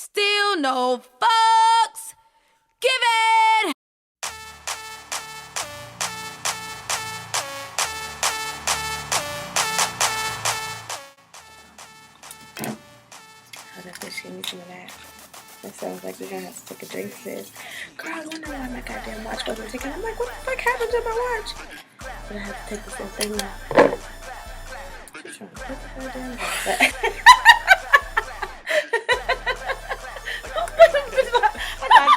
Still no fucks given. Hold up, bitch, give me some of that. That sounds like we're gonna have to take a drink, sis. Girl, I wonder why my goddamn watch wasn't ticking. I'm like, what the fuck happened to my watch? But I have to take this little thing now. I'm trying to put the hell down.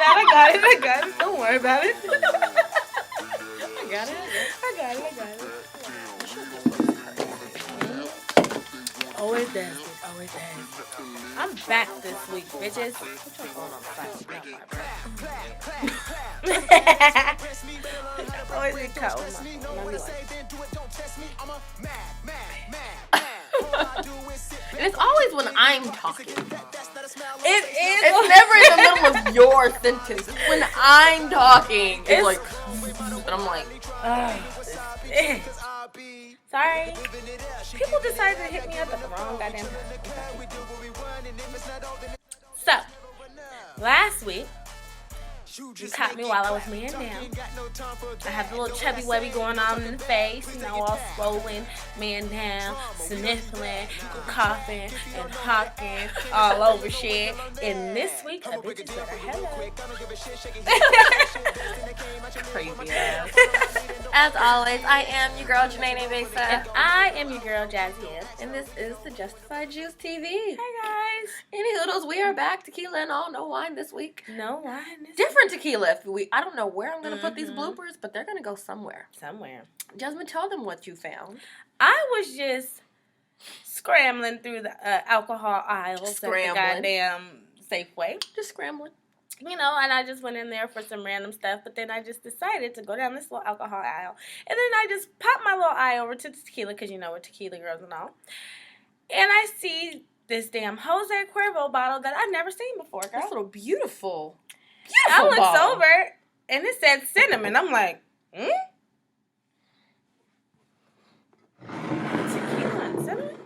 I got it. Don't worry about it. I got it. Always does it. Always does. I'm back this week, bitches. What y'all going on the always get caught with And it's always when I'm talking. It is. It's never in the middle of your sentence. It's when I'm talking. It's like, and I'm like, sorry. People decided to hit me up at the wrong goddamn time. So, last week, you caught me while I was man down. I have the little chubby webby going on in the face, you know, all swollen, man down, sniffling, coughing, and hawking all over shit. And this week, a bitch is better. Hello. crazy ass. As always, I am your girl, Janae Besa. And I am your girl, Jazzy. And this is the Justified Juice TV. Hey, guys. Any hoodles, we are back. Tequila and all, no wine this week. No wine. Different tequila. I don't know where I'm going to put these bloopers, but they're going to go somewhere. Somewhere. Jasmine, tell them what you found. I was just scrambling through the alcohol aisles at the goddamn Safeway. Just scrambling. You know, and I just went in there for some random stuff, but then I just decided to go down this little alcohol aisle. And then I just popped my little eye over to the tequila, because you know we're tequila girls and all. And I see this damn Jose Cuervo bottle that I've never seen before, girl. This little beautiful I looked bottle. over, and it said cinnamon. I'm like, Tequila and cinnamon?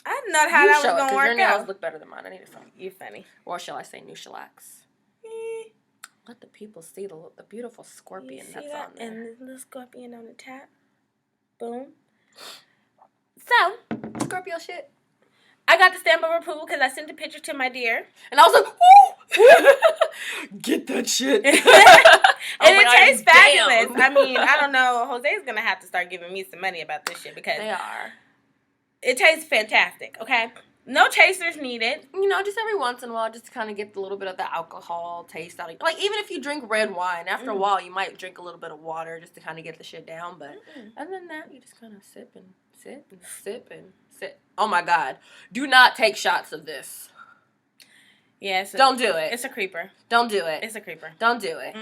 I didn't know how that was going to work your nails out. look better than mine. I need to film. You funny. Or shall I say new shellacs? Let the people see the beautiful scorpion that's on there. And the little scorpion on the top. Boom. So, Scorpio shit. I got the stamp of approval because I sent a picture to my dear. And I was like, woo! Get that shit. And it tastes fabulous. I mean, I don't know. Jose's going to have to start giving me some money about this shit because they are. It tastes fantastic, okay? No chasers needed. You know, just every once in a while, just to kind of get a little bit of the alcohol taste out of it. Like, even if you drink red wine, after a while, you might drink a little bit of water just to kind of get the shit down. But other than that, you just kind of sip and sip and sip and sip. Oh, my God. Do not take shots of this. Yes. Don't do it. It's a creeper. Don't do it. It's a creeper. Don't do it.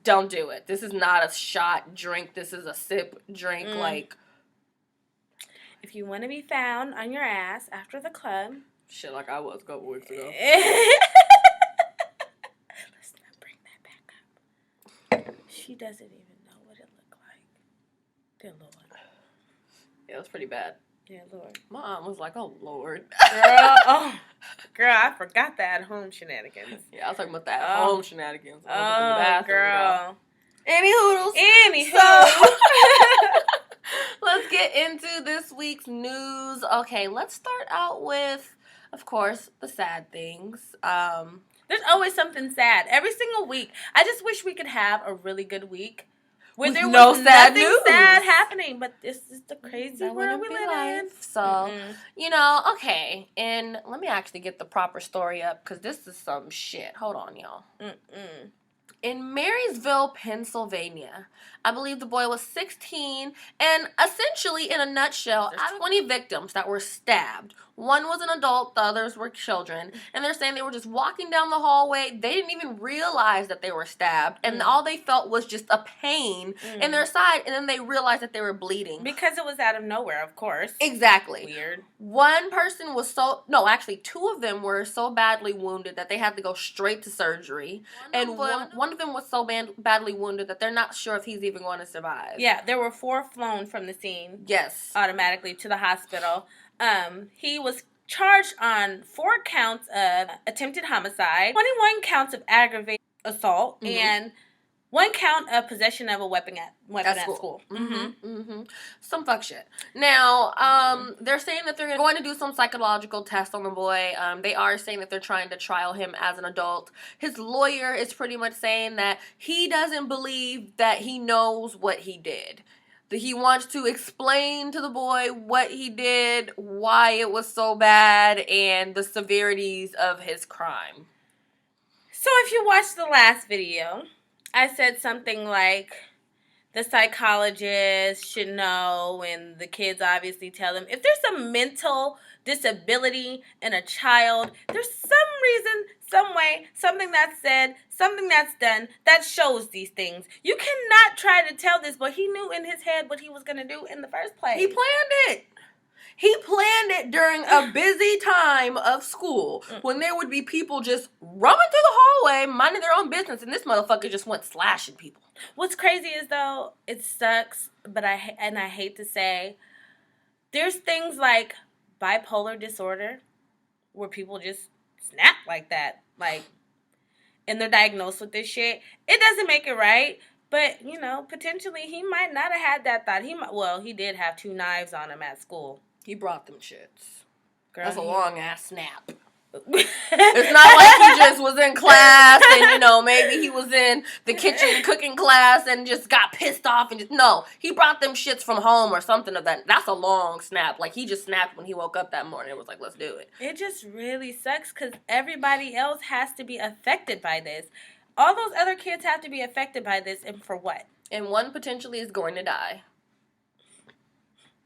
Don't do it. This is not a shot drink. This is a sip drink. Like... If you want to be found on your ass after the club. Shit, like I was a couple weeks ago. Let's not bring that back up. She doesn't even know what it looked like. Dear Lord. Yeah, it was pretty bad. Dear Lord. My aunt was like, oh, Lord. Girl, I forgot the at-home shenanigans. Yeah, I was talking about the at-home shenanigans. Girl. Any hoodles. Anywho. Let's get into this week's news. Okay, let's start out with, of course, the sad things. There's always something sad. Every single week. I just wish we could have a really good week where there was nothing sad happening. But this is the crazy world we live in. So, you know, okay. And let me actually get the proper story up because this is some shit. Hold on, y'all. In Marysville, Pennsylvania, I believe the boy was 16, and essentially, in a nutshell, there's 20 victims that were stabbed. One was an adult, the others were children, and they're saying they were just walking down the hallway. They didn't even realize that they were stabbed, and all they felt was just a pain in their side, and then they realized that they were bleeding. Because it was out of nowhere, of course. Exactly. Weird. One person was actually two of them were so badly wounded that they had to go straight to surgery, and one of them was so badly wounded that they're not sure if he's even going to survive. Yeah, there were 4 flown from the scene. Yes. Automatically to the hospital. He was charged on 4 counts of attempted homicide, 21 counts of aggravated assault, and 1 count of possession of a weapon at school. Some fuck shit. Now, they're saying that they're going to do some psychological tests on the boy. They are saying that they're trying to trial him as an adult. His lawyer is pretty much saying that he doesn't believe that he knows what he did. That he wants to explain to the boy what he did, why it was so bad, and the severities of his crime. So if you watched the last video, I said something like, the psychologist should know, and the kids obviously tell them, if there's a mental disability in a child, there's some reason, some way, something that's said, something that's done, that shows these things. You cannot try to tell this, but he knew in his head what he was going to do in the first place. He planned it. He planned it during a busy time of school when there would be people just roaming through the hallway, minding their own business, and this motherfucker just went slashing people. What's crazy is, though, it sucks, but I hate to say, there's things like bipolar disorder where people just snap like that, and they're diagnosed with this shit. It doesn't make it right. But, potentially he might not have had that thought. He did have 2 knives on him at school. He brought them shits. Girl, that's a long-ass snap. It's not like he just was in class and, maybe he was in the kitchen cooking class and just got pissed off and no. He brought them shits from home or something of that. That's a long snap. Like, he just snapped when he woke up that morning. It was like, let's do it. It just really sucks because everybody else has to be affected by this. All those other kids have to be affected by this, and for what? And one potentially is going to die.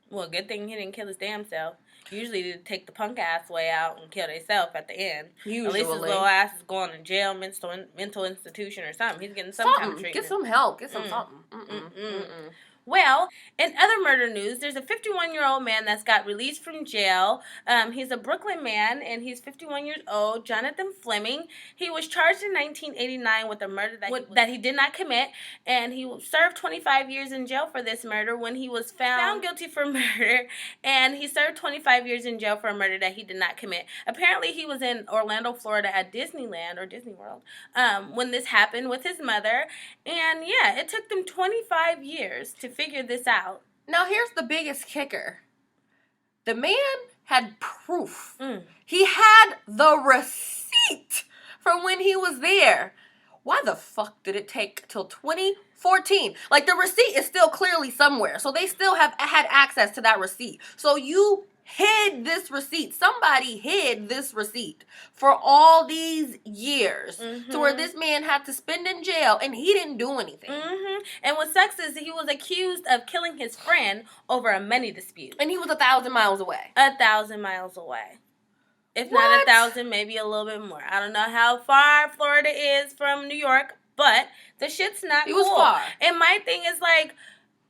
Well, good thing he didn't kill his damn self. Usually they take the punk ass way out and kill themselves at the end. Usually. At least his little ass is going to jail, mental institution or something. He's getting some kind of treatment. Get some help. Get some something. Well, in other murder news, there's a 51-year-old man that's got released from jail. He's a Brooklyn man, and he's 51 years old, Jonathan Fleming. He was charged in 1989 with a murder that he did not commit, and he served 25 years in jail for this murder when he was found guilty for murder, and he served 25 years in jail for a murder that he did not commit. Apparently, he was in Orlando, Florida at Disneyland or Disney World when this happened with his mother, and yeah, it took them 25 years to figure this out. Now, here's the biggest kicker. The man had proof. He had the receipt from when he was there. Why the fuck did it take till 2014? Like, the receipt is still clearly somewhere. So they still have had access to that receipt. So you hid this receipt. Somebody hid this receipt for all these years to where this man had to spend in jail and he didn't do anything. And what sucks is he was accused of killing his friend over a money dispute. And he was 1,000 miles away. 1,000 miles away. If not 1,000, maybe a little bit more. I don't know how far Florida is from New York, but the shit's not cool. It was far. And my thing is,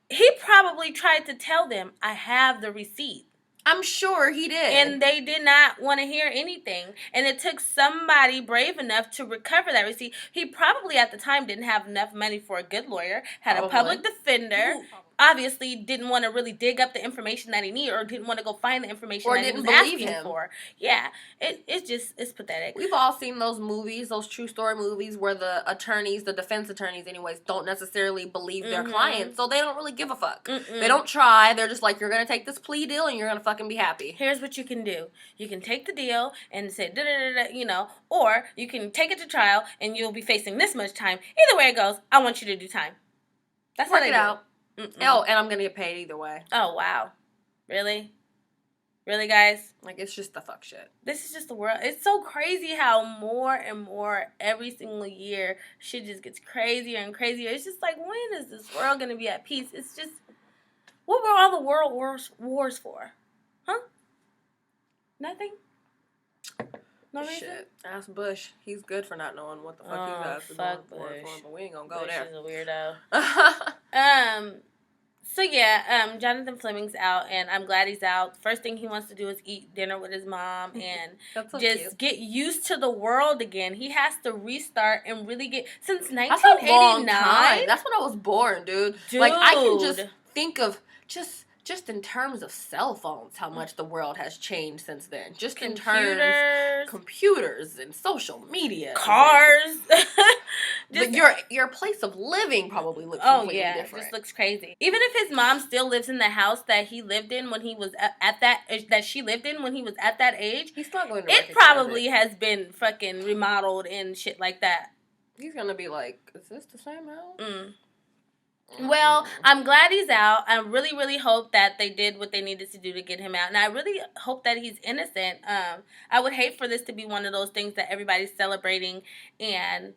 he probably tried to tell them, I have the receipt. I'm sure he did. And they did not want to hear anything. And it took somebody brave enough to recover that receipt. He probably at the time didn't have enough money for a good lawyer, had a public defender. Obviously didn't want to really dig up the information that he needed or didn't want to go find the information that he was asking for. Yeah, it's pathetic. We've all seen those movies, those true story movies where the attorneys, the defense attorneys anyways, don't necessarily believe their clients, so they don't really give a fuck. They don't try. They're just like, you're going to take this plea deal and you're going to fucking be happy. Here's what you can do. You can take the deal and say, or you can take it to trial and you'll be facing this much time. Either way it goes, I want you to do time. That's Work how they it do. out. Oh, and I'm going to get paid either way. Oh, wow. Really? Really, guys? Like, it's just the fuck shit. This is just the world. It's so crazy how more and more every single year shit just gets crazier and crazier. It's just like, when is this world going to be at peace? It's just, what were all the world wars for? Huh? Nothing? No reason? Shit. Ask Bush. He's good for not knowing what the fuck he's asking for, but we ain't gonna go there. Bush is a weirdo. So yeah, Jonathan Fleming's out, and I'm glad he's out. First thing he wants to do is eat dinner with his mom and so just cute. get used to the world again. He has to restart and really get, since That's a long 1989. time. That's when I was born, dude. Like, I can just think of just just in terms of cell phones, how much the world has changed since then. Just computers and social media, cars. But your place of living probably looks completely different. It just looks crazy. Even if his mom still lives in the house that he lived in when he was that she lived in when he was at that age, he's not going to. It probably has been fucking remodeled and shit like that. He's gonna be like, "Is this the same house?" Well, I'm glad he's out. I really, really hope that they did what they needed to do to get him out. And I really hope that he's innocent. I would hate for this to be one of those things that everybody's celebrating and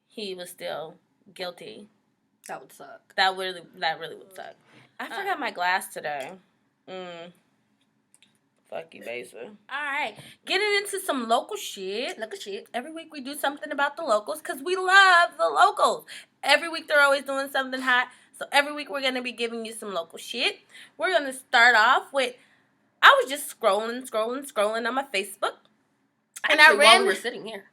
he was still guilty. That would suck. That really would suck. I forgot my glass today. Fuck you, Basa. Alright, getting into some local shit. Every week we do something about the locals because we love the locals. Every week they're always doing something hot. So every week we're going to be giving you some local shit. We're going to start off with, I was just scrolling on my Facebook. And while we were sitting here.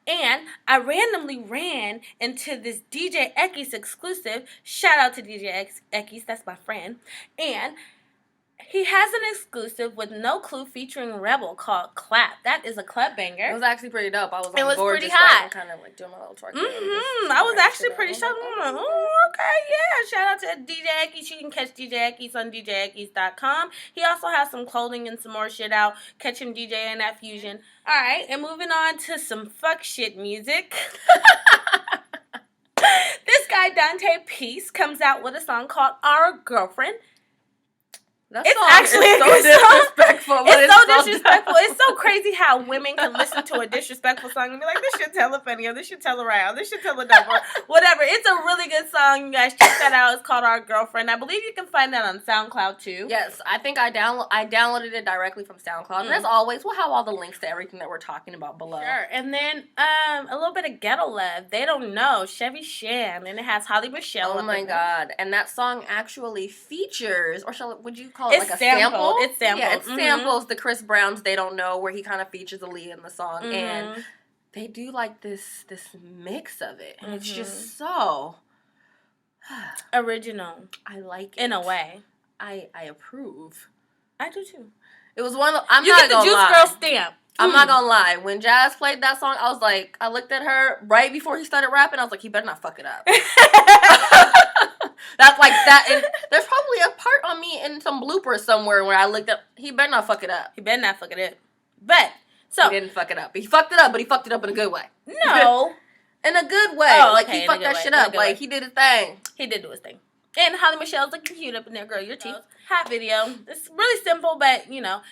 And I randomly ran into this DJ Ekis exclusive. Shout out to DJ Ekis, that's my friend. And he has an exclusive with No Clue featuring Rebel called Clap. That is a club banger. It was actually pretty dope. I was on it was gorgeous, pretty hot. Right, kind of like doing my little twerk. I was actually pretty shocked. I'm like, oh, okay, yeah. Shout out to DJ Ekis. You can catch DJ Ekis on DJEkis.com. He also has some clothing and some more shit out. Catch him DJing that Fusion. All right, and moving on to some fuck shit music. This guy, Dante Peace, comes out with a song called Our Girlfriend. It's actually so disrespectful. It's so disrespectful. It's so crazy how women can listen to a disrespectful song and be like, this should tell a funny, or this should tell a right, or this should tell a dumb, or whatever. It's a really good song. You guys check that out. It's called Our Girlfriend. I believe you can find that on SoundCloud too. Yes, I think I downloaded it directly from SoundCloud. And as always, we'll have all the links to everything that we're talking about below. Sure. And then a little bit of ghetto love. They Don't Know, Chevy Sham, and it has Holly Michelle. Oh my God! And that song actually features, or would you call it like a sample? It's sampled. Yeah, it samples the Chris Brown's "They Don't Know," where he kind of features the lead in the song, and they do like this mix of it, and it's just so original. I like it in a way. I approve. I do too. It was one of the, you get the Juice Girl stamp. I'm not gonna lie. When Jazz played that song, I was like, I looked at her right before he started rapping. I was like, he better not fuck it up. That's like that. And there's probably a part on me in some bloopers somewhere where I looked up. He better not fuck it up. He better not fuck it up. But so he didn't fuck it up. He fucked it up, but he fucked it up in a good way. No, in a good way. Oh, like okay, he fucked that shit up. Like he did his thing. He did do his thing. And Holly Michelle's looking cute up in there, girl. Your teeth. Hot video. It's really simple, but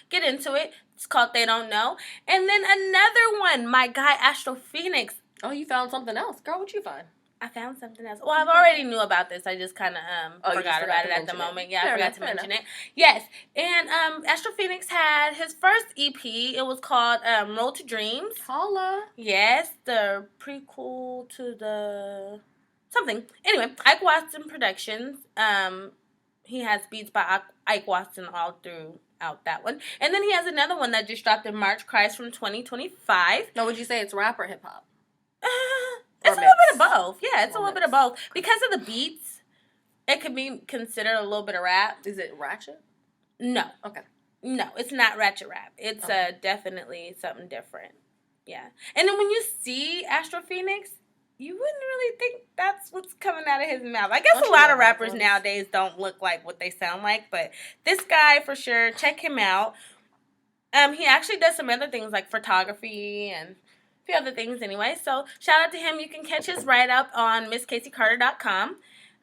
get into it. It's called They Don't Know. And then another one, my guy Astro Phoenix. Oh, you found something else, girl. What'd you find? I found something else. Well, I've already knew about this. I just kind of forgot about it at the moment. Yeah, I forgot to mention it. Yes. And Astro Phoenix had his first EP. It was called Road to Dreams. Holla. Yes, the prequel to the something. Anyway, Ike Watson Productions. He has beats by Ike Watson all throughout that one. And then he has another one that just dropped in March, Cries from 2025. Now, would you say it's rap or hip-hop? It's a little bit of both. Yeah, it's a little bit of both. Because of the beats, it could be considered a little bit of rap. Is it ratchet? No. Okay. No, it's not ratchet rap. It's definitely something different. Yeah. And then when you see Astro Phoenix, you wouldn't really think that's what's coming out of his mouth. I guess a lot of rappers nowadays don't look like what they sound like, but this guy, for sure, check him out. He actually does some other things like photography and few other things anyway. So shout out to him. You can catch his write-up on MissCaseyCarter.com.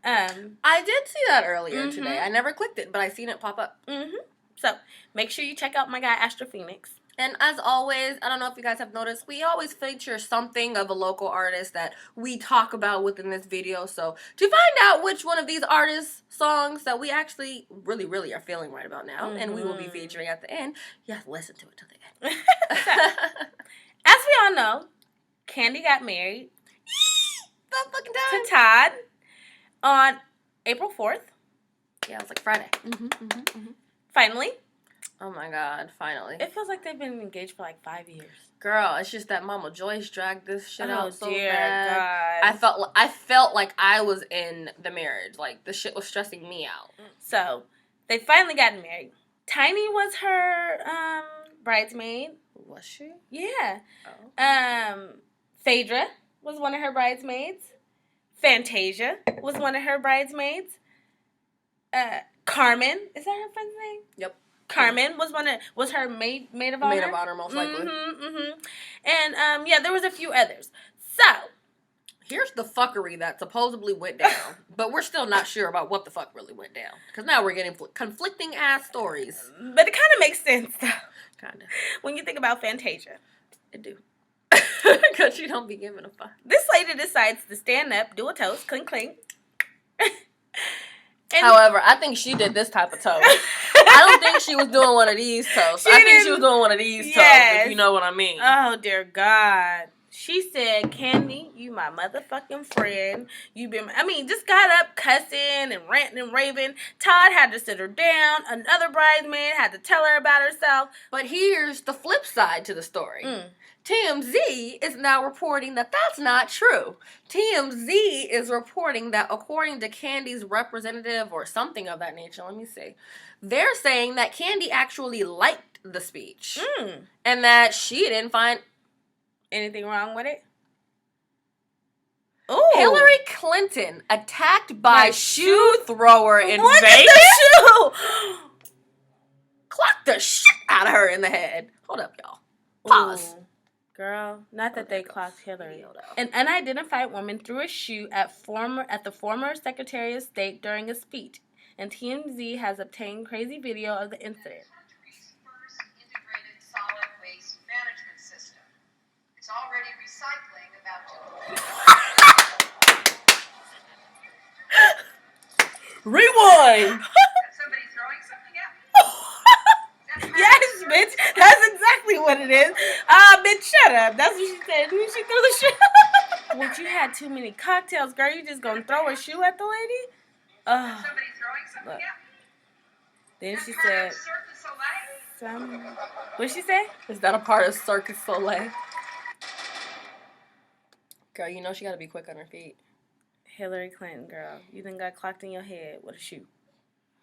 I did see that earlier today. I never clicked it, but I seen it pop up. So make sure you check out my guy Astro Phoenix. And as always, I don't know if you guys have noticed, we always feature something of a local artist that we talk about within this video. So to find out which one of these artists' songs that we actually really, really are feeling right about now, and we will be featuring at the end, you have to listen to it till the end. As we all know, Kandi got married to Todd on April 4th. Yeah, it was like Friday. Finally. Oh my God, finally. It feels like they've been engaged for like 5 years. Girl, it's just that Mama Joyce dragged this shit out so dear bad. God. I felt like I was in the marriage. Like, the shit was stressing me out. So, They finally got married. Tiny was her bridesmaid. Was she? Yeah. Oh. Phaedra was one of her bridesmaids. Fantasia was one of her bridesmaids. Carmen, is that her friend's name? Yep. Carmen was her maid of honor. Maid of honor, most likely. And there was a few others. So here's the fuckery that supposedly went down, but we're still not sure about what the fuck really went down. Because now we're getting conflicting ass stories. But it kind of makes sense, though. Kind of. When you think about Fantasia. It do. Because she don't be giving a fuck. This lady decides to stand up, do a toast, clink, clink. However, I think she did this type of toast. I don't think she was doing one of these toasts. I think she was doing one of these toasts, if you know what I mean. Oh, dear God. She said, Kandi, you my motherfucking friend. Just got up cussing and ranting and raving. Todd had to sit her down. Another bridesmaid had to tell her about herself. But here's the flip side to the story. TMZ is now reporting that that's not true. TMZ is reporting that according to Kandi's representative or something of that nature, let me see, they're saying that Kandi actually liked the speech. And that she didn't find anything wrong with it? Ooh. Hillary Clinton attacked by shoe thrower in Vegas. The shoe! Clocked the shit out of her in the head. Hold up, y'all. Pause. Ooh. Girl, not that they clocked Hillary. An unidentified woman threw a shoe at the former Secretary of State during a speech, and TMZ has obtained crazy video of the incident. Country's first integrated solid waste management system. It's already recycling about Rewind! somebody throwing something at me? Yes, bitch. That's exactly what it is. Bitch, shut up. That's what she said. When she threw the shoe. Once you had too many cocktails, girl, you just gonna throw a shoe at the lady? Somebody throwing something at me? Then she said, what'd she say? Is that a part of Cirque du Soleil? Girl, you know she gotta be quick on her feet. Hillary Clinton, girl. You done got clocked in your head with a shoe.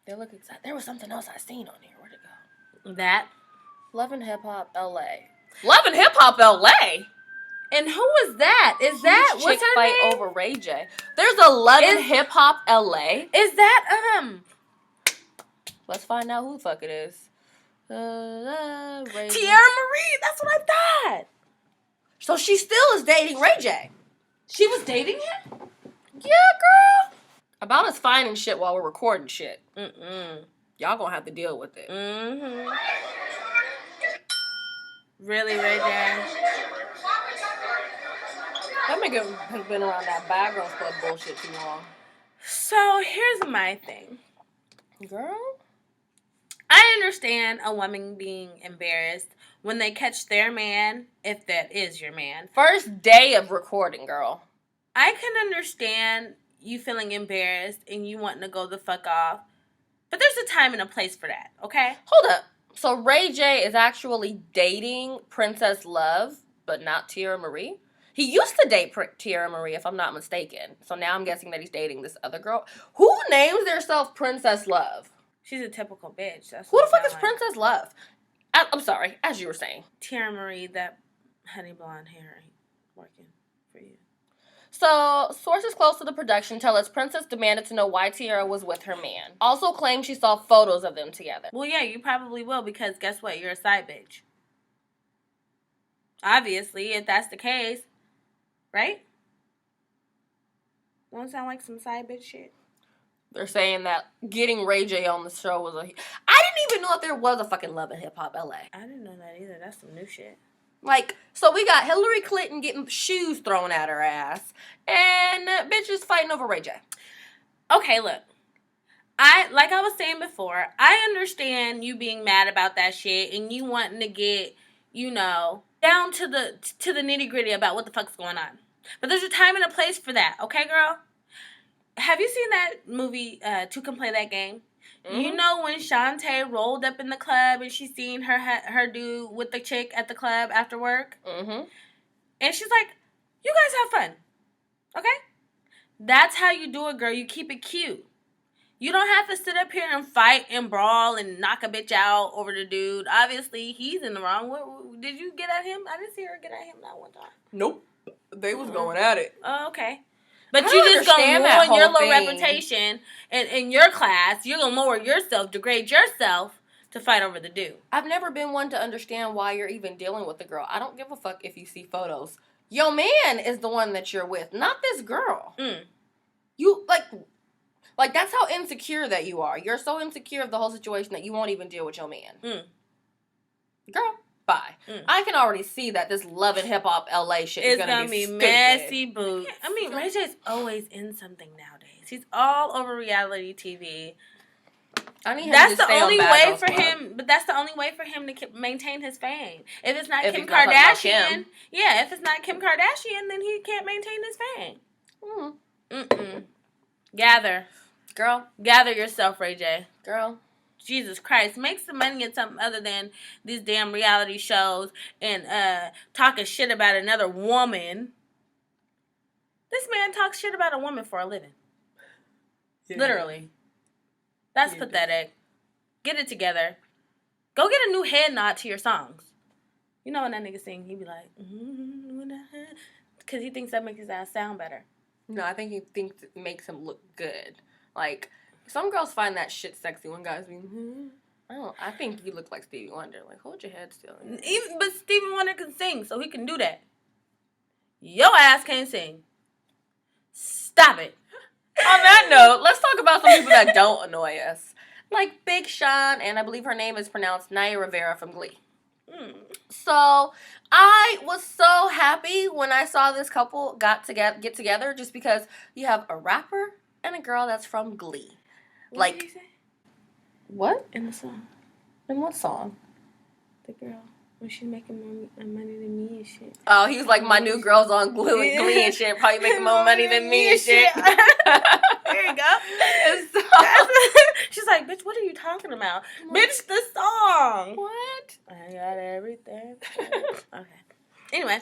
They look exact. There was something else I seen on here. Where'd it go? That? Love and Hip Hop LA. Love and Hip Hop LA? And who is that? Is that what's her fight name? Over Ray J. There's a Love and Hip Hop LA. Is that Let's find out who the fuck it is. Ray Tiara Marie. That's what I thought. So she still is dating Ray J. She was dating him? Yeah, girl. About us finding shit while we're recording shit. Y'all gonna have to deal with it. Really, Ray J? That nigga has been around that Bad Girls Club bullshit too long. So, here's my thing. Girl? I understand a woman being embarrassed when they catch their man, if that is your man. First day of recording, girl. I can understand you feeling embarrassed and you wanting to go the fuck off. But there's a time and a place for that, okay? Hold up. So Ray J is actually dating Princess Love, but not Tiara Marie? He used to date Tiara Marie, if I'm not mistaken. So now I'm guessing that he's dating this other girl. Who names themselves Princess Love? She's a typical bitch. That's who the fuck is Princess Love? I'm sorry, as you were saying. Tiara Marie, that honey blonde hair ain't working for you. So, sources close to the production tell us Princess demanded to know why Tiara was with her man. Also claimed she saw photos of them together. Well, yeah, you probably will, because guess what? You're a side bitch. Obviously, if that's the case. Right? Don't sound like some side bitch shit. They're saying that getting Ray J on the show was I didn't even know if there was a fucking Love and Hip Hop LA. I didn't know that either. That's some new shit. Like, so we got Hillary Clinton getting shoes thrown at her ass, and bitches fighting over Ray J. Okay, look. Like I was saying before, I understand you being mad about that shit and you wanting to get, down to the nitty gritty about what the fuck's going on. But there's a time and a place for that, okay, girl? Have you seen that movie, Two Can Play That Game? Mm-hmm. You know when Shantae rolled up in the club and she seen her dude with the chick at the club after work? Mm-hmm. And she's like, you guys have fun, okay? That's how you do it, girl. You keep it cute. You don't have to sit up here and fight and brawl and knock a bitch out over the dude. Obviously, he's in the wrong. Did you get at him? I didn't see her get at him that one time. Nope. They was going at it. Oh, okay. But you just gonna ruin your little reputation in your class. You're gonna lower yourself, degrade yourself to fight over the dude. I've never been one to understand why you're even dealing with the girl. I don't give a fuck if you see photos. Your man is the one that you're with, not this girl. You, like that's how insecure that you are. You're so insecure of the whole situation that you won't even deal with your man. Girl, bye. I can already see that this Love and Hip Hop LA shit is gonna be messy boots. I mean, Ray J's always in something nowadays. He's all over reality TV. That's the only way for him. But that's the only way for him to maintain his fame. If it's not Kim Kardashian, if it's not Kim Kardashian, then he can't maintain his fame. Gather yourself, Ray J. Girl. Jesus Christ, make some money at something other than these damn reality shows and talking shit about another woman. This man talks shit about a woman for a living. Yeah. Literally. That's pathetic. Get it together. Go get a new head nod to your songs. You know when that nigga sing, he be like, because he thinks that makes his ass sound better. No, I think he thinks it makes him look good. Like, some girls find that shit sexy when guys be, I think you look like Stevie Wonder. Like, hold your head still. But Stevie Wonder can sing, so he can do that. Your ass can't sing. Stop it. On that note, let's talk about some people that don't annoy us. Like Big Sean, and I believe her name is pronounced Naya Rivera from Glee. So, I was so happy when I saw this couple get together just because you have a rapper and a girl that's from Glee. What did you say? What? In the song. In what song? The girl. When she's making more money than me and shit. Oh, he was like, my new girl's on Glee and shit. Probably making more money than me and shit. There you go. So, she's like, bitch, what are you talking about? What? Bitch, the song. What? I got everything. Okay. Anyway.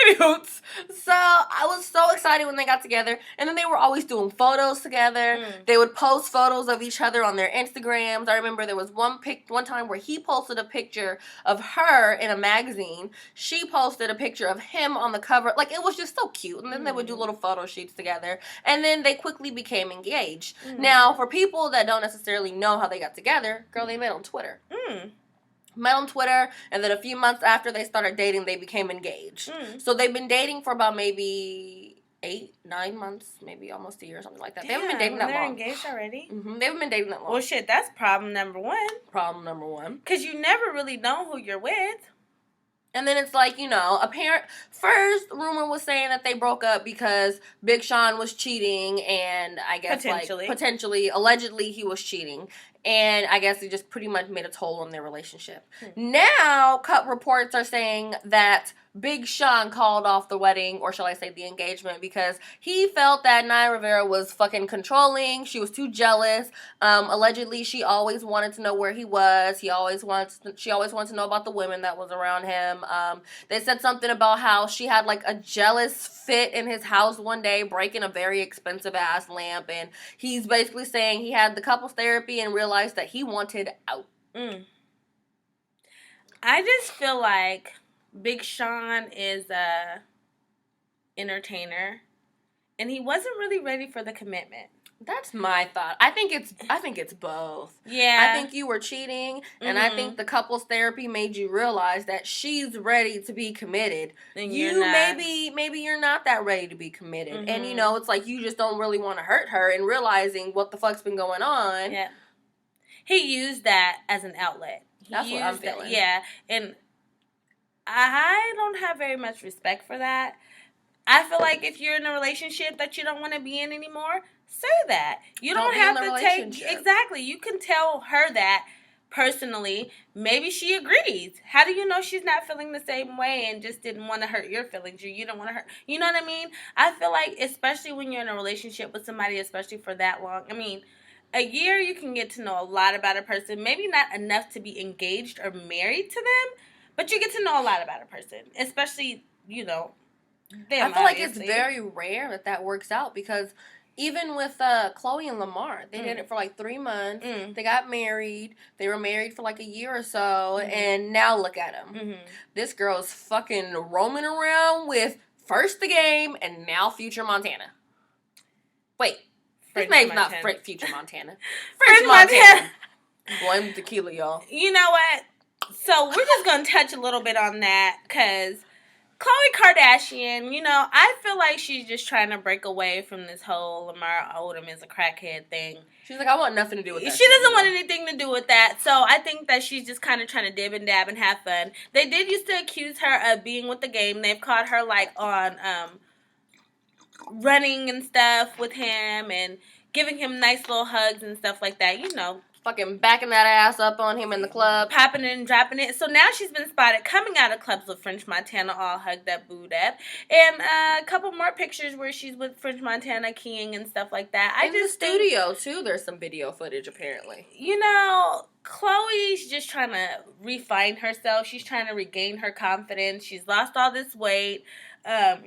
Anywhoots. So, I was so excited when they got together. And then they were always doing photos together. They would post photos of each other on their Instagrams. I remember there was one time where he posted a picture of her in a magazine. She posted a picture of him on the cover. Like, it was just so cute. And then they would do little photo shoots together. And then they quickly became engaged. Now, for people that don't necessarily know how they got together, girl, they met on Twitter. Met on Twitter, and then a few months after they started dating, they became engaged. So they've been dating for about maybe 8-9 months, maybe almost a year or something like that. Damn, they haven't been dating that long. They're engaged already? They haven't been dating that long. Well, shit, that's problem number one. Problem number one. Because you never really know who you're with. And then it's like, first rumor was saying that they broke up because Big Sean was cheating, and I guess potentially, allegedly he was cheating. And I guess it just pretty much made a toll on their relationship. Now, cut reports are saying that Big Sean called off the wedding, or shall I say the engagement, because he felt that Naya Rivera was fucking controlling. She was too jealous. Allegedly, she always wanted to know where he was. She always wanted to know about the women that was around him. They said something about how she had like a jealous fit in his house one day, breaking a very expensive ass lamp, and he's basically saying he had the couples therapy and realized that he wanted out. I just feel like Big Sean is a entertainer, and he wasn't really ready for the commitment. That's my thought. I think it's both. Yeah. I think you were cheating, and I think the couples therapy made you realize that she's ready to be committed. And maybe you're not that ready to be committed. And it's like you just don't really want to hurt her, and realizing what the fuck's been going on. Yeah. He used that as an outlet. That's what I'm feeling. Yeah, and I don't have very much respect for that. I feel like if you're in a relationship that you don't want to be in anymore, say that. You don't have to take... Exactly. You can tell her that personally. Maybe she agrees. How do you know she's not feeling the same way and just didn't want to hurt your feelings? You don't want to hurt... You know what I mean? I feel like, especially when you're in a relationship with somebody, especially for that long... I mean, a year you can get to know a lot about a person. Maybe not enough to be engaged or married to them, but you get to know a lot about a person. Especially, them, I feel like it's very rare that works out because Even with Khloe and Lamar, they did it for like 3 months. They got married. They were married for like a year or so, and now look at them. This girl's fucking roaming around with first the Game and now Future Montana. Wait, his name's not Future Montana. French Montana. Blame Tequila, y'all. You know what? So we're just gonna touch a little bit on that because Khloe Kardashian, you know, I feel like she's just trying to break away from this whole Lamar Odom is a crackhead thing. She's like, I want nothing to do with that. She doesn't want anything to do with that. So I think that she's just kind of trying to dib and dab and have fun. They did used to accuse her of being with the Game. They've caught her like on running and stuff with him and giving him nice little hugs and stuff like that. You know. Fucking backing that ass up on him in the club. Popping it and dropping it. So now she's been spotted coming out of clubs with French Montana all hugged up, booed up. And a couple more pictures where she's with French Montana keying and stuff like that. In the studio, too, there's some video footage, apparently. You know, Khloe's just trying to refine herself. She's trying to regain her confidence. She's lost all this weight.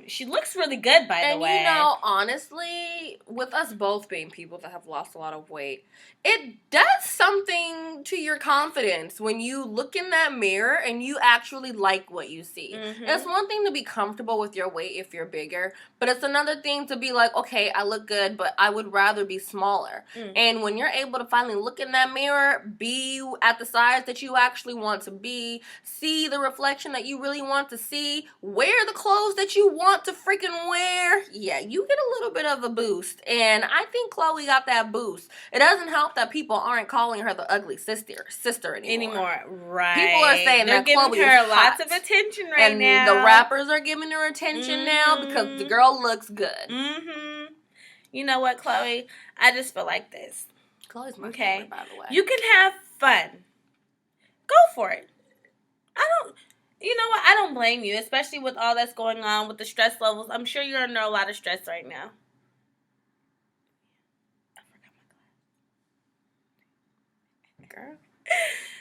She looks really good, by the way. And, you know, honestly, with us both being people that have lost a lot of weight, it does something to your confidence when you look in that mirror and you actually like what you see. It's one thing to be comfortable with your weight if you're bigger, but it's another thing to be like, okay, I look good, but I would rather be smaller. And when you're able to finally look in that mirror, be at the size that you actually want to be, see the reflection that you really want to see, wear the clothes that you want to freaking wear, yeah, you get a little bit of a boost. And I think Khloe got that boost. It doesn't help that people aren't calling her the ugly sister anymore. Right. People are saying they're that giving Khloe her is lots hot. of attention right now. And the rappers are giving her attention now because the girl looks good. You know what, Khloe? I just feel like this. Khloe's my favorite, by the way. You can have fun. Go for it. You know what? I don't blame you, especially with all that's going on with the stress levels. I'm sure you're under a lot of stress right now. I forgot my glass. Girl.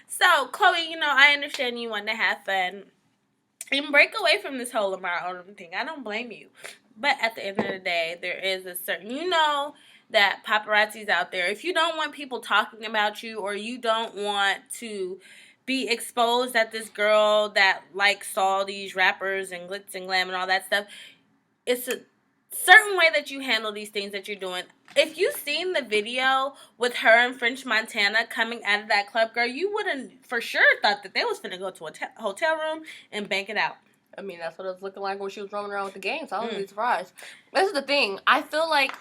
So, Khloe, you know, I understand you want to have fun and break away from this whole Lamar Odom thing. I don't blame you. But at the end of the day, there is a certain, you know, that paparazzi's out there. If you don't want people talking about you or you don't want to be exposed that this girl that likes all these rappers and glitz and glam and all that stuff, it's a certain way that you handle these things that you're doing. If you seen the video with her and French Montana coming out of that club, girl, you wouldn't for sure thought that they was finna go to a hotel room and bank it out. I mean, that's what it was looking like when she was roaming around with the Game, so I wouldn't be surprised. This is the thing. I feel like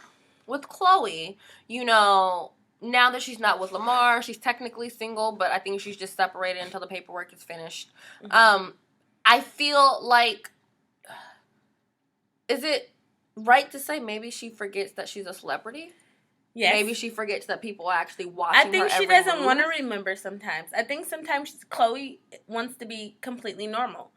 with Khloe, you know, now that she's not with Lamar, she's technically single, but I think she's just separated until the paperwork is finished. I feel like, is it right to say maybe she forgets that she's a celebrity? Yes. Maybe she forgets that people are actually watching her. I think she doesn't want to remember sometimes. I think sometimes Khloe wants to be completely normal.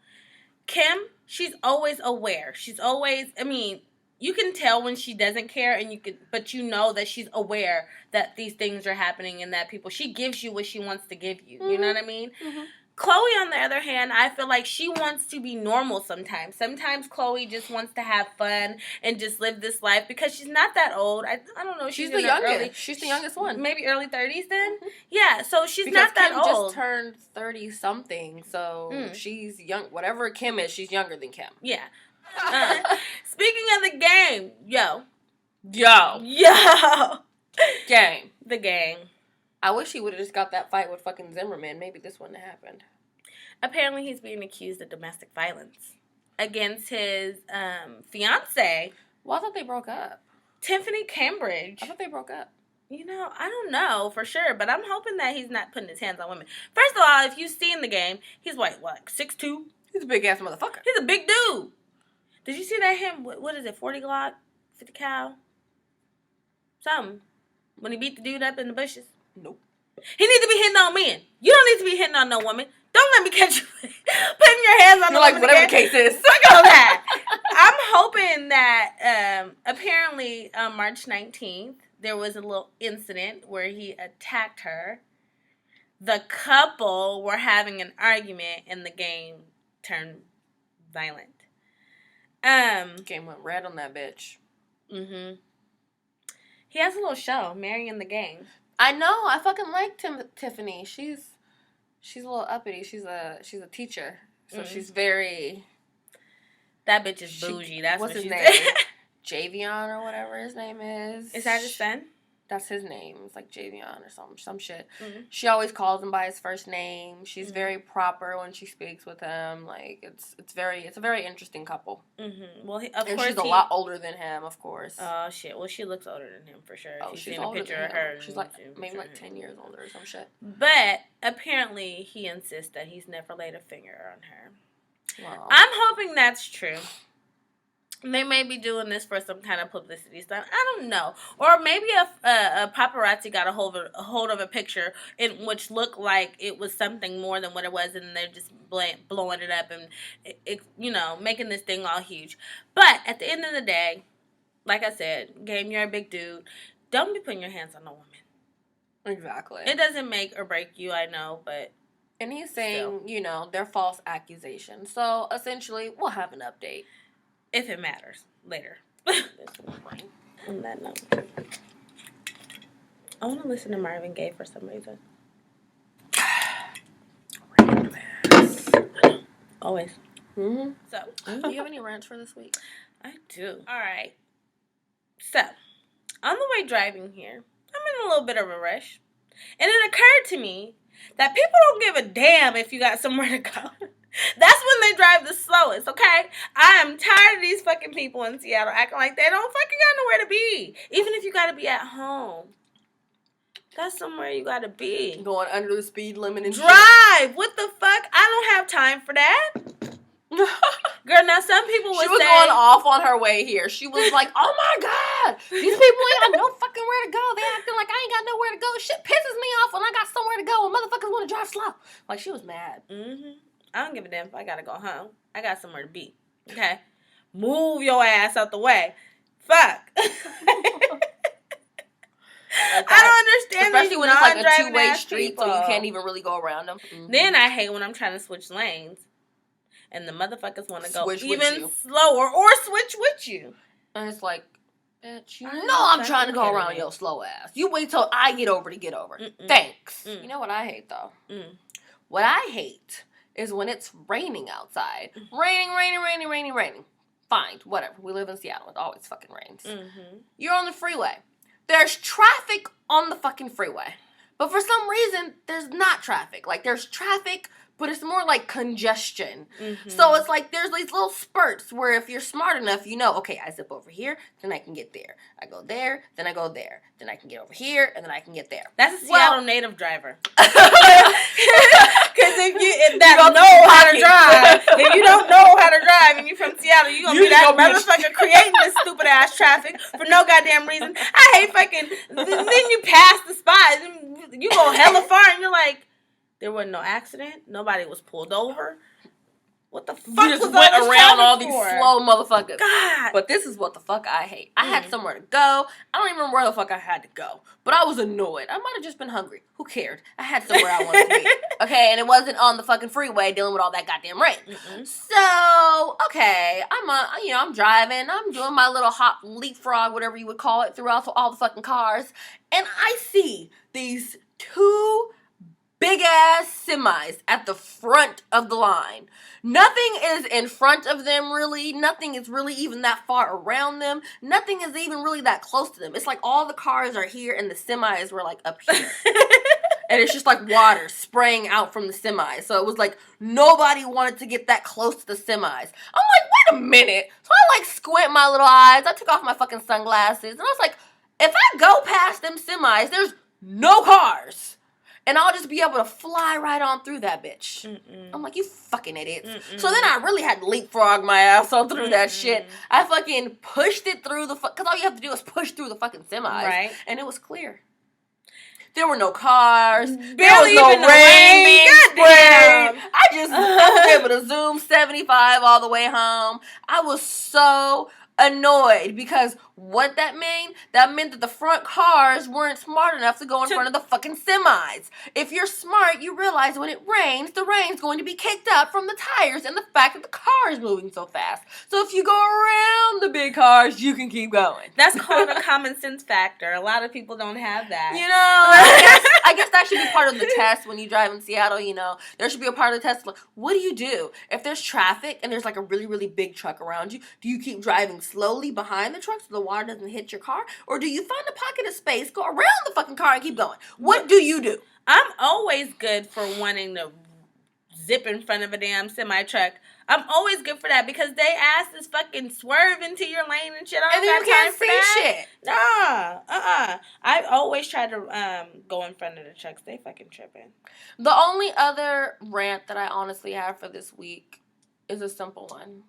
Kim, she's always aware. She's always, I mean, you can tell when she doesn't care, but you know that she's aware that these things are happening and that she gives you what she wants to give you. You know what I mean? Khloe, on the other hand, I feel like she wants to be normal sometimes. Sometimes Khloe just wants to have fun and just live this life because she's not that old. I don't know. She's the youngest. She's the youngest one. Maybe early 30s then? Yeah, so she's not that Kim old. Just turned 30-something, so she's young. Whatever Kim is, she's younger than Kim. Yeah. Speaking of the Game, Yo. Game. The Game. I wish he would have just got that fight with fucking Zimmerman. Maybe this wouldn't have happened. Apparently, he's being accused of domestic violence against his fiance. Well, I thought they broke up. Tiffany Cambridge. I thought they broke up. You know, I don't know for sure, but I'm hoping that he's not putting his hands on women. First of all, if you've seen the Game, he's what, like 6'2"? He's a big ass motherfucker. He's a big dude. Did you see that him? What is it? 40 Glock, 50 cal, something. When he beat the dude up in the bushes. Nope. He needs to be hitting on men. You don't need to be hitting on no woman. Don't let me catch you putting your hands on the woman. Like whatever the case is. Look at that. I'm hoping that apparently on March 19th there was a little incident where he attacked her. The couple were having an argument and the Game turned violent. Game went red on that bitch. He has a little show, Marrying the Gang. I know. I fucking like Tiffany. She's a little uppity. She's a teacher, so she's very. That bitch is bougie. That's what's what his she name? said. Javion or whatever his name is. Is that his son? That's his name. It's like Javion or some shit. Mm-hmm. She always calls him by his first name. She's very proper when she speaks with him. Like it's a very interesting couple. Mm-hmm. Well, she's a lot older than him, of course. Oh shit! Well, she looks older than him for sure. Oh, she's she's seen a picture of her. She's like maybe like 10 years older or some shit. But apparently, he insists that he's never laid a finger on her. Wow. I'm hoping that's true. They may be doing this for some kind of publicity stunt. I don't know. Or maybe a paparazzi got a hold of a picture in which looked like it was something more than what it was, and they're just blowing it up and making this thing all huge. But at the end of the day, like I said, Game, you're a big dude. Don't be putting your hands on a woman. Exactly. It doesn't make or break you, I know, but. And he's saying, they're false accusations. So essentially, we'll have an update. If it matters later. On that note, I want to listen to Marvin Gaye for some reason. Always. Mm-hmm. So, do you have any rants for this week? I do. All right. So, on the way driving here, I'm in a little bit of a rush, and it occurred to me that people don't give a damn if you got somewhere to go. That's when they drive the slowest, okay? I am tired of these fucking people in Seattle acting like they don't fucking got nowhere to be. Even if you gotta be at home. That's somewhere you gotta be. Going under the speed limit and drive! What the fuck? I don't have time for that. Girl, now some people would say... She was going off on her way here. She was like, oh my God! These people ain't got no fucking where to go. They acting like I ain't got nowhere to go. Shit pisses me off when I got somewhere to go and motherfuckers want to drive slow. Like, she was mad. Mm-hmm. I don't give a damn if I gotta go home. I got somewhere to be. Okay? Move your ass out the way. Fuck. I don't understand. Especially when it's like a two-way street, people. so you can't even really go around them. Mm-hmm. Then I hate when I'm trying to switch lanes and the motherfuckers want to go switch even slower or switch with you. And it's like, bitch, you know I'm trying to go around your slow ass. You wait till I get over to get over. Mm-mm. Thanks. You know what I hate, though? What I hate is when it's raining outside. Raining. Fine, whatever. We live in Seattle. It always fucking rains. Mm-hmm. You're on the freeway. There's traffic on the fucking freeway. But for some reason, there's not traffic. Like, there's traffic, but it's more like congestion. Mm-hmm. So it's like there's these little spurts where if you're smart enough, okay, I zip over here, then I can get there. I go there, then I go there. Then I can get over here, and then I can get there. That's a Seattle native driver. Because if you don't know how to drive, if you don't know how to drive and you're from Seattle, you're going to be that motherfucker creating this stupid ass traffic for no goddamn reason. I hate fucking, then you pass the spot, you go hella far, and you're like, there wasn't no accident. Nobody was pulled over. What the fuck you just went around all these slow motherfuckers. God. But this is what the fuck I hate. I had somewhere to go. I don't even remember where the fuck I had to go. But I was annoyed. I might have just been hungry. Who cared? I had somewhere I wanted to be. Okay, and it wasn't on the fucking freeway dealing with all that goddamn rain. Mm-mm. So, okay, I'm driving. I'm doing my little hop leapfrog, whatever you would call it, throughout all the fucking cars. And I see these two big-ass semis at the front of the line. Nothing is in front of them, really. Nothing is really even that far around them. Nothing is even really that close to them. It's like all the cars are here and the semis were, like, up here. And it's just, like, water spraying out from the semis. So it was like nobody wanted to get that close to the semis. I'm like, wait a minute. So I, like, squint my little eyes. I took off my fucking sunglasses. And I was like, if I go past them semis, there's no cars. And I'll just be able to fly right on through that bitch. Mm-mm. I'm like, you fucking idiots. Mm-mm. So then I really had to leapfrog my ass on through that shit. I fucking pushed it through because all you have to do is push through the fucking semis. Right. And it was clear. There were no cars. Barely there was no rain being sprayed. I was able to zoom 75 all the way home. I was so annoyed because what that meant that the front cars weren't smart enough to go in front of the fucking semis. If you're smart, you realize when it rains, the rain's going to be kicked up from the tires and the fact that the car is moving so fast. So if you go around around the big cars, you can keep going. That's called a common sense factor. A lot of people don't have that. You know, I guess that should be part of the test when you drive in Seattle, you know. There should be a part of the test. Like, what do? If there's traffic and there's like a really, really big truck around you, do you keep driving slowly behind the truck so the water doesn't hit your car? Or do you find a pocket of space, go around the fucking car and keep going? What do you do? I'm always good for wanting to zip in front of a damn semi-truck. I'm always good for that because they ass is fucking swerve into your lane and shit. I don't got time for that. Shit. Nah, I always try to go in front of the trucks. They fucking tripping. The only other rant that I honestly have for this week is a simple one.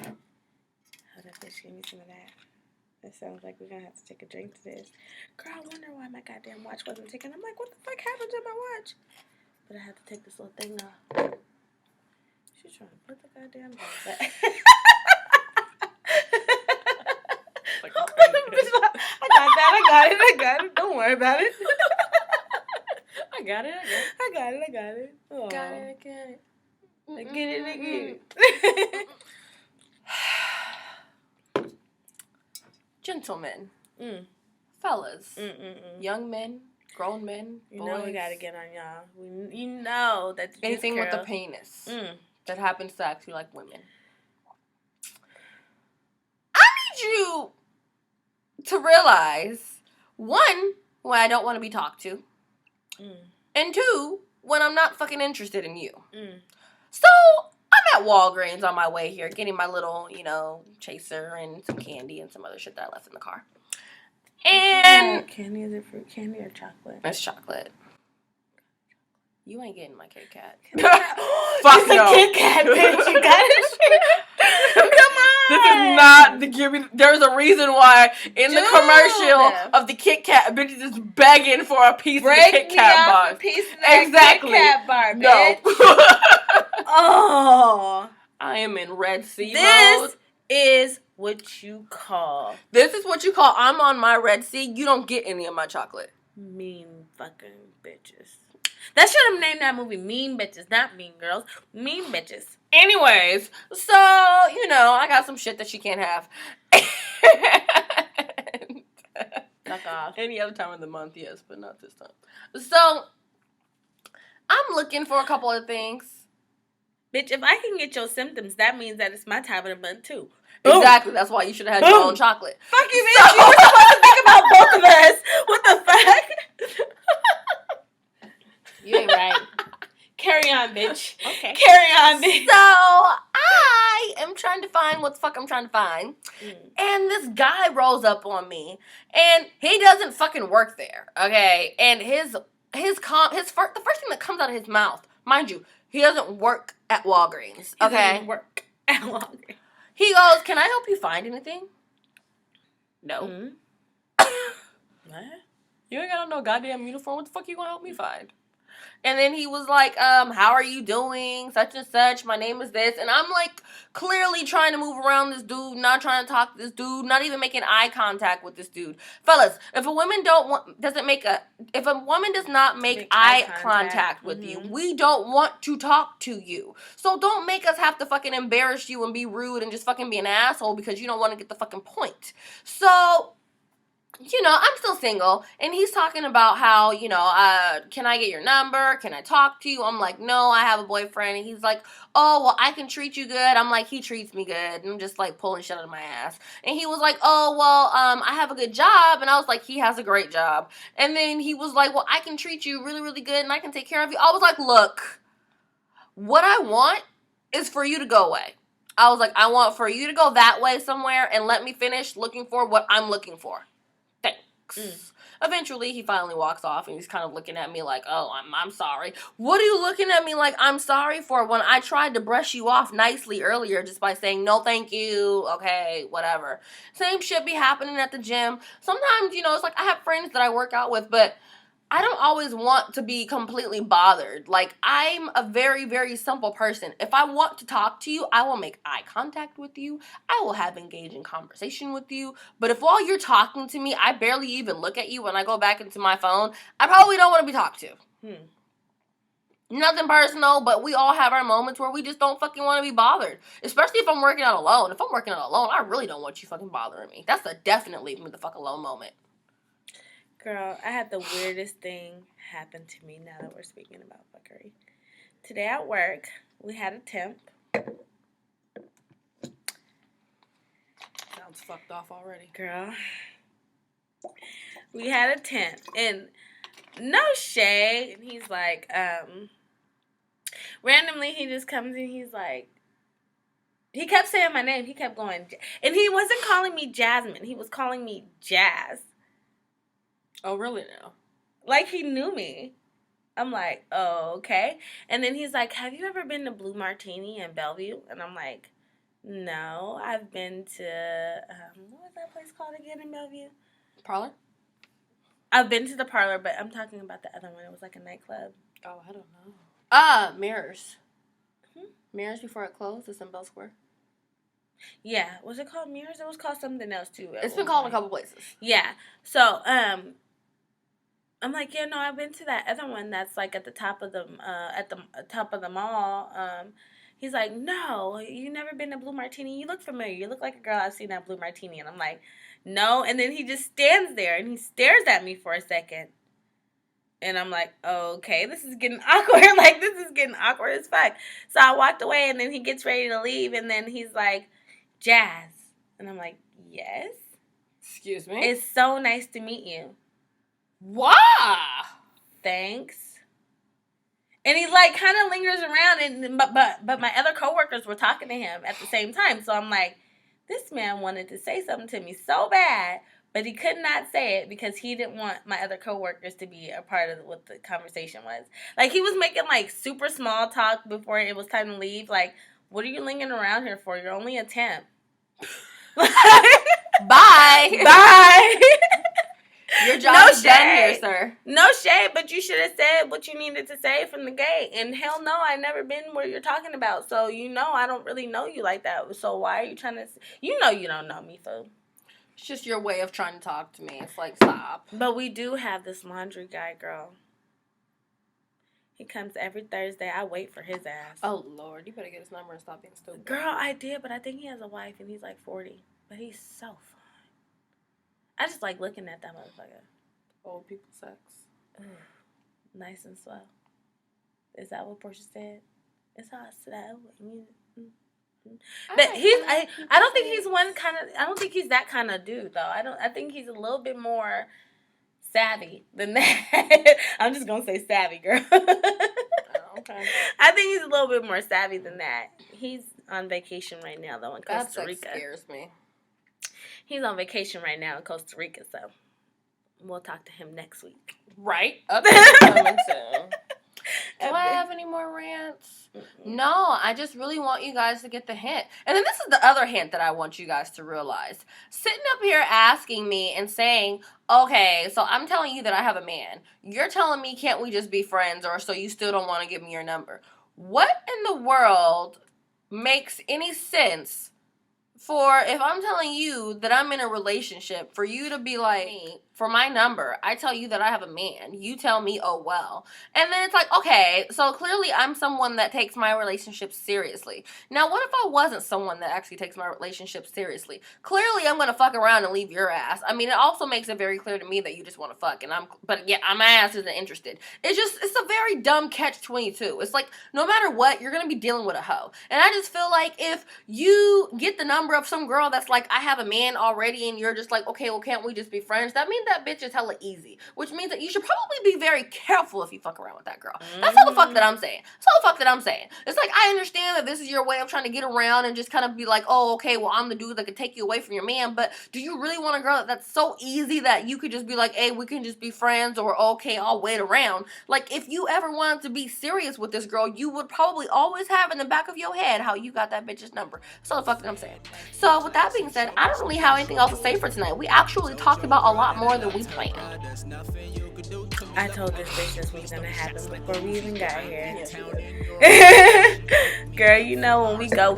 Hold on, bitch, give me some of that. It sounds like we're gonna have to take a drink to this. Girl, I wonder why my goddamn watch wasn't ticking. I'm like, what the fuck happened to my watch? But I have to take this little thing off. She's trying to put the goddamn ball back. I got it. Don't worry about it. I got it. Oh. Got it. I get it. Gentlemen, fellas, young men, grown men, You boys. know we gotta get on y'all. You know that the anything juice with a girl- penis Mm. that happens to actually like women. I need you to realize, one, when I don't want to be talked to, and two, when I'm not fucking interested in you. So I'm at Walgreens on my way here, getting my little, chaser and some candy and some other shit that I left in the car. And Candy, is it fruit candy or chocolate? it's chocolate. You ain't getting my Kit Kat. Fuck no. Kit Kat, bitch. You got it? Come on. This is not the give me. There's a reason why in the commercial of the Kit Kat, bitch is begging for a piece of the Kit Kat bar. A piece of that Exactly. Kit Kat bar, bitch. No. Oh. I am in Red Sea mode. This is what you call I'm on my Red Sea. You don't get any of my chocolate. mean fucking bitches. That should have named that movie Mean Bitches, not Mean Girls. Mean Bitches. Anyways, so, I got some shit that she can't have. Fuck off. Any other time of the month, yes, but not this time. So, I'm looking for a couple of things. Bitch, if I can get your symptoms, that means that it's my time of the month, too. Exactly. That's why you should have had your own chocolate. Fuck you, bitch. You were supposed to think about both of us. What the fuck? You ain't right. Carry on, bitch. Okay. Carry on, bitch. So, I am trying to find what the fuck I'm trying to find. And this guy rolls up on me. And he doesn't fucking work there. Okay? And the first thing that comes out of his mouth, mind you, he doesn't work at Walgreens. Okay? He doesn't work at Walgreens. He goes, "Can I help you find anything?" No. What? You ain't got no goddamn uniform. What the fuck you gonna help me find? And then he was like, how are you doing? Such and such. My name is this. And I'm like clearly trying to move around this dude, not trying to talk to this dude, not even making eye contact with this dude. Fellas, if a woman does not make eye contact with you, we don't want to talk to you. So don't make us have to fucking embarrass you and be rude and just fucking be an asshole because you don't want to get the fucking point. So, I'm still single, and he's talking about how, can I get your number? Can I talk to you? I'm like, no, I have a boyfriend. And he's like, oh, well, I can treat you good. I'm like, he treats me good. And I'm just, like, pulling shit out of my ass. And he was like, oh, well, I have a good job. And I was like, he has a great job. And then he was like, well, I can treat you really, really good, and I can take care of you. I was like, look, what I want is for you to go away. I was like, I want for you to go that way somewhere and let me finish looking for what I'm looking for. Eventually, he finally walks off, and he's kind of looking at me like, oh, I'm sorry. What are you looking at me like I'm sorry for when I tried to brush you off nicely earlier just by saying, no, thank you, okay, whatever. Same shit be happening at the gym. Sometimes, it's like I have friends that I work out with, but I don't always want to be completely bothered. Like, I'm a very, very simple person. If I want to talk to you, I will make eye contact with you. I will have engaging conversation with you. But if while you're talking to me, I barely even look at you when I go back into my phone, I probably don't want to be talked to. Nothing personal, but we all have our moments where we just don't fucking want to be bothered. Especially if I'm working out alone. If I'm working out alone, I really don't want you fucking bothering me. That's a definite leave me the fuck alone moment. Girl, I had the weirdest thing happen to me now that we're speaking about fuckery. Today at work, we had a temp. Sounds fucked off already. Girl. We had a temp. And no shade. And he's like, randomly he just comes in, he's like, he kept saying my name. He kept going, and he wasn't calling me Jasmine. He was calling me Jazz. Oh, really now? Like he knew me. I'm like, oh, okay. And then he's like, have you ever been to Blue Martini in Bellevue? And I'm like, no, I've been to, what was that place called again in Bellevue? Parlor? I've been to the Parlor, but I'm talking about the other one. It was like a nightclub. Oh, I don't know. Mirrors. Mirrors before it closed. It's in Bell Square. Yeah. Was it called Mirrors? It was called something else, too. It's been called a couple places. Yeah. So, I'm like, yeah, no, I've been to that other one that's like at the top of the top of the mall. He's like, no, you never been to Blue Martini. You look familiar. You look like a girl I've seen at Blue Martini. And I'm like, no. And then he just stands there and he stares at me for a second. And I'm like, okay, this is getting awkward. Like, this is getting awkward as fuck. So I walked away and then he gets ready to leave. And then he's like, Jazz. And I'm like, yes. Excuse me? It's so nice to meet you. Wow. Thanks. And he like kind of lingers around, and but my other coworkers were talking to him at the same time. So I'm like, this man wanted to say something to me so bad, but he could not say it because he didn't want my other coworkers to be a part of what the conversation was. Like he was making like super small talk before it was time to leave. Like, what are you lingering around here for? You're only a temp. Bye. Bye. Your job is done here, sir. No shade, but you should have said what you needed to say from the gate. And hell no, I never been where you're talking about. So, you know, I don't really know you like that. So why are you trying to... You know you don't know me, fool. It's just your way of trying to talk to me. It's like, stop. But we do have this laundry guy, girl. He comes every Thursday. I wait for his ass. Oh, Lord. You better get his number and stop being stupid. Girl, I did, but I think he has a wife and he's like 40. But he's so fun. I just like looking at that motherfucker. Old people sex. Ugh, nice and slow. Is that what Portia said? It's all slow. But I don't think he's one kind of. I don't think he's that kind of dude though. I think he's a little bit more savvy than that. I'm just gonna say savvy, girl. Okay. I think he's a little bit more savvy than that. He's on vacation right now though in Costa Rica. That scares me. He's on vacation right now in Costa Rica, so we'll talk to him next week. Right? Okay, coming soon. Do I have any more rants? Mm-mm. No, I just really want you guys to get the hint. And then this is the other hint that I want you guys to realize. Sitting up here asking me and saying, okay, so I'm telling you that I have a man. You're telling me can't we just be friends, or so you still don't want to give me your number. What in the world makes any sense for if I'm telling you that I'm in a relationship, for you to be like, for my number, I tell you that I have a man. You tell me, oh, well. And then it's like, okay, so clearly I'm someone that takes my relationship seriously. Now, what if I wasn't someone that actually takes my relationship seriously? Clearly, I'm going to fuck around and leave your ass. I mean, it also makes it very clear to me that you just want to fuck. But yeah, my ass isn't interested. It's a very dumb catch-22. It's like, no matter what, you're going to be dealing with a hoe. And I just feel like if you get the number of some girl that's like, I have a man already, and you're just like, okay, well, can't we just be friends? That means that bitch is hella easy, which means that you should probably be very careful if you fuck around with that girl. That's all the fuck that I'm saying. That's all the fuck that I'm saying. It's like, I understand that this is your way of trying to get around and just kind of be like, oh, okay, well, I'm the dude that could take you away from your man, but do you really want a girl that's so easy that you could just be like, hey, we can just be friends, or okay, I'll wait around? Like, if you ever wanted to be serious with this girl, you would probably always have in the back of your head how you got that bitch's number. That's all the fuck that I'm saying. So, with that being said, I don't really have anything else to say for tonight. We actually talked about a lot more than we planned. I told this bitch this was gonna happen before we even got here. Yes, Girl, you know when we go,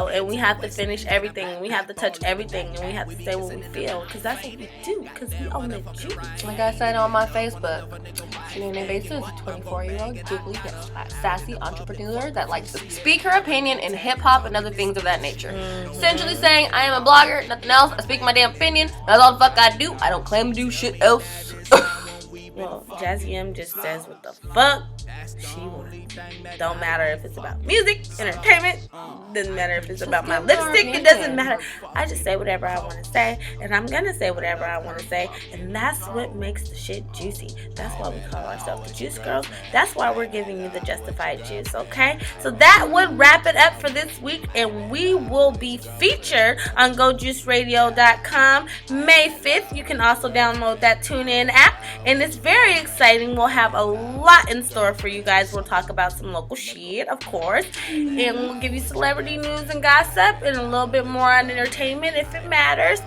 and we have to finish everything, and we have to touch everything, and we have to say what we feel, because that's what we do, because we own the juice. Like I said on my Facebook, Janine Basis is a 24-year-old giggly, sassy entrepreneur that likes to speak her opinion in hip-hop and other things of that nature. Essentially saying, I am a blogger, nothing else, I speak my damn opinion, that's all the fuck I do, I don't claim to do shit else. Well, Jazzy M just says what the fuck she wants. Don't matter if it's about music, entertainment. Doesn't matter if it's about my lipstick. It doesn't matter. I just say whatever I want to say, and I'm gonna say whatever I want to say, and that's what makes the shit juicy. That's why we call ourselves the Juice Girls. That's why we're giving you the justified juice. Okay, so that would wrap it up for this week, and we will be featured on GoJuiceRadio.com May 5th. You can also download that TuneIn app, and it's very exciting. We'll have a lot in store for you guys. We'll talk about some local shit, of course, and we'll give you celebrity news and gossip and a little bit more on entertainment if it matters.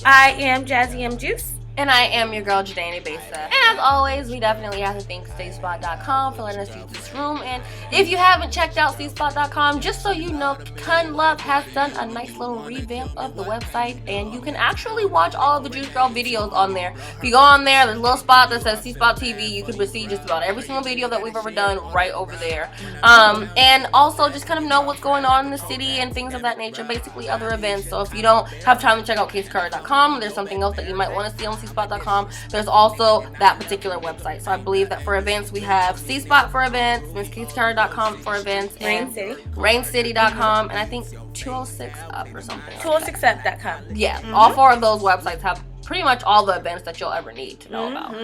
I am Jazzy M Juice. And I am your girl, Jadani Besa. And as always, we definitely have to thank StaySpot.com for letting us use this room. And if you haven't checked out StaySpot.com, just so you know, Kun Love has done a nice little revamp of the website. And you can actually watch all of the Juice Girl videos on there. If you go on there, there's a little spot that says C-Spot TV. You can see just about every single video that we've ever done right over there. And also just kind of know what's going on in the city and things of that nature. Basically, other events. So if you don't have time to check out CaseCard.com, there's something else that you might want to see on CSpot.com. There's also that particular website. So I believe that for events we have C-Spot for events, MissCaseCard.com for events, and RainCity.com, and I think 206 Up or something. 206up.com. Yeah, all four of those websites have pretty much all the events that you'll ever need to know about.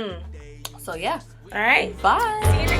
So yeah. All right. Bye. See you next